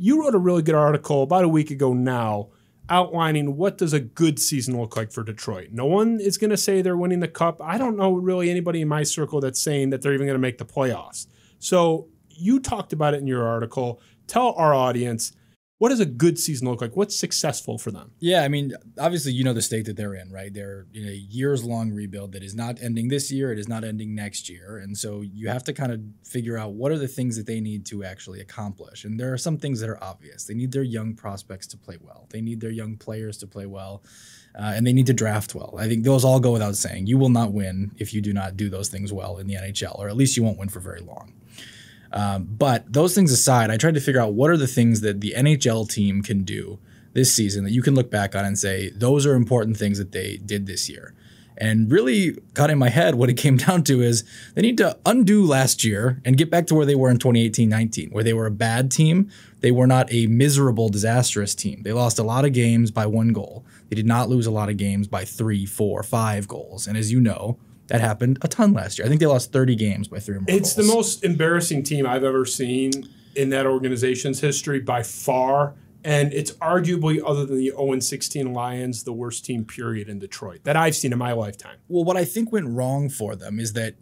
You wrote a really good article about a week ago now outlining what does a good season look like for Detroit. No one is going to say they're winning the Cup. I don't know really anybody in my circle that's saying that they're even going to make the playoffs. So you talked about it in your article. Tell our audience, what does a good season look like? What's successful for them? Yeah, I mean, obviously, you know the state that they're in, right? They're in a years-long rebuild that is not ending this year. It is not ending next year. And so you have to kind of figure out what are the things that they need to actually accomplish. And there are some things that are obvious. They need their young prospects to play well. They need their young players to play well. And they need to draft well. I think those all go without saying. You will not win if you do not do those things well in the NHL, or at least you won't win for very long. But those things aside, I tried to figure out what are the things that the NHL team can do this season that you can look back on and say, those are important things that they did this year. And really got in my head what it came down to is they need to undo last year and get back to where they were in 2018-19, where they were a bad team. They were not a miserable, disastrous team. They lost a lot of games by 1 goal. They did not lose a lot of games by 3, 4, 5 goals. And as you know, that happened a ton last year. I think they lost 30 games by 3 or more goals. It's the most embarrassing team I've ever seen in that organization's history by far. And it's arguably, other than the 0-16 Lions, the worst team, period, in Detroit that I've seen in my lifetime. Well, what I think went wrong for them is that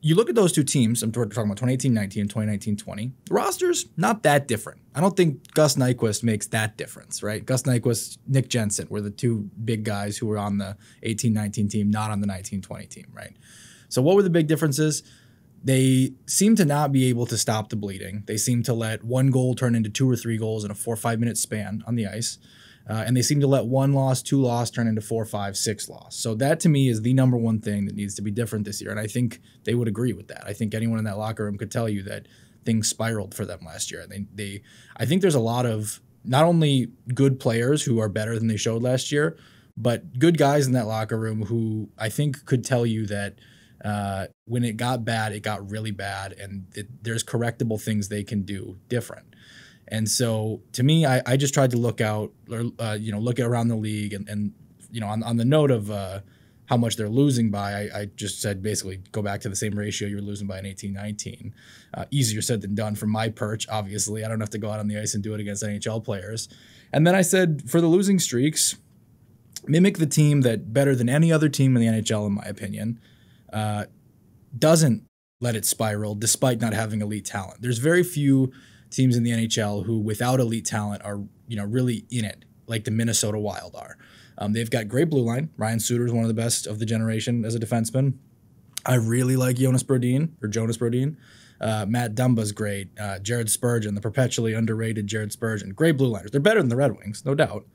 you look at those two teams, I'm talking about 2018-19 and 2019-20, the roster's not that different. I don't think Gus Nyquist makes that difference, right? Gus Nyquist, Nick Jensen were the two big guys who were on the 18-19 team, not on the 19-20 team, right? So what were the big differences? They seem to not be able to stop the bleeding. They seem to let 1 goal turn into 2 or 3 goals in a 4 or 5 minute span on the ice. And they seem to let 1 loss, 2 loss turn into 4, 5, 6 loss. So that to me is the number one thing that needs to be different this year. And I think they would agree with that. I think anyone in that locker room could tell you that things spiraled for them last year. I think there's a lot of not only good players who are better than they showed last year, but good guys in that locker room who I think could tell you that when it got bad, it got really bad, and there's correctable things they can do different. And so to me, I just tried to look out, look around the league and on the note of how much they're losing by, I just said basically go back to the same ratio you were losing by in 18-19. Easier said than done from my perch, obviously. I don't have to go out on the ice and do it against NHL players. And then I said for the losing streaks, mimic the team that better than any other team in the NHL, in my opinion, doesn't let it spiral despite not having elite talent. There's very few teams in the NHL who without elite talent are, really in it, like the Minnesota Wild are. They've got great blue line. Ryan Suter is one of the best of the generation as a defenseman. I really like Jonas Brodin. Matt Dumba's great. Jared Spurgeon, the perpetually underrated Jared Spurgeon. Great blue liners. They're better than the Red Wings, no doubt.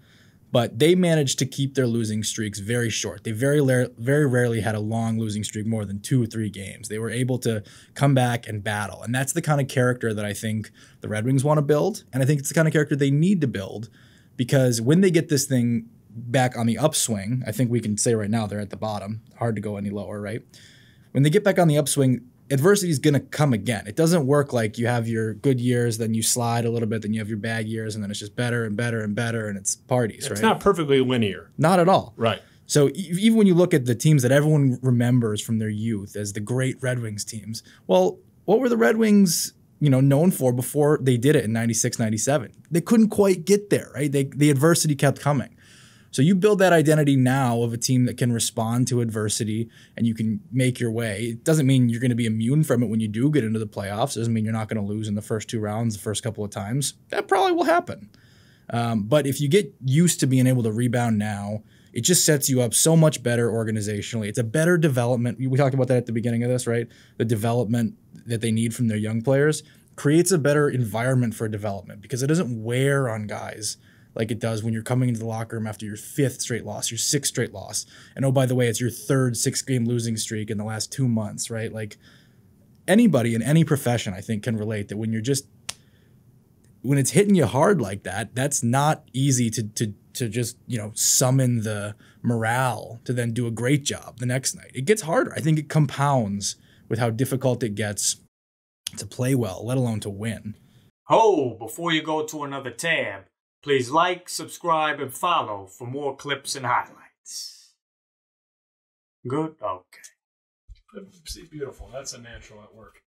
But they managed to keep their losing streaks very short. They very rarely had a long losing streak, more than 2 or 3 games. They were able to come back and battle. And that's the kind of character that I think the Red Wings want to build. And I think it's the kind of character they need to build, because when they get this thing back on the upswing, I think we can say right now they're at the bottom. Hard to go any lower, right? When they get back on the upswing, adversity is going to come again. It doesn't work like you have your good years, then you slide a little bit, then you have your bad years, and then it's just better and better and better, and it's parties, right? It's not perfectly linear. Not at all. Right. So even when you look at the teams that everyone remembers from their youth as the great Red Wings teams, well, what were the Red Wings, known for before they did it in 96, 97? They couldn't quite get there, right? The adversity kept coming. So you build that identity now of a team that can respond to adversity and you can make your way. It doesn't mean you're going to be immune from it when you do get into the playoffs. It doesn't mean you're not going to lose in the first 2 rounds the first couple of times. That probably will happen. But if you get used to being able to rebound now, it just sets you up so much better organizationally. It's a better development. We talked about that at the beginning of this, right? The development that they need from their young players creates a better environment for development because it doesn't wear on guys like it does when you're coming into the locker room after your 5th straight loss, your 6th straight loss. And oh, by the way, it's your 3rd 6-game losing streak in the last 2 months, right? Like anybody in any profession, I think, can relate that when it's hitting you hard like that, that's not easy to just, summon the morale to then do a great job the next night. It gets harder. I think it compounds with how difficult it gets to play well, let alone to win. Oh, before you go to another tab, please like, subscribe, and follow for more clips and highlights. Good? Okay. See, beautiful. That's a natural at work.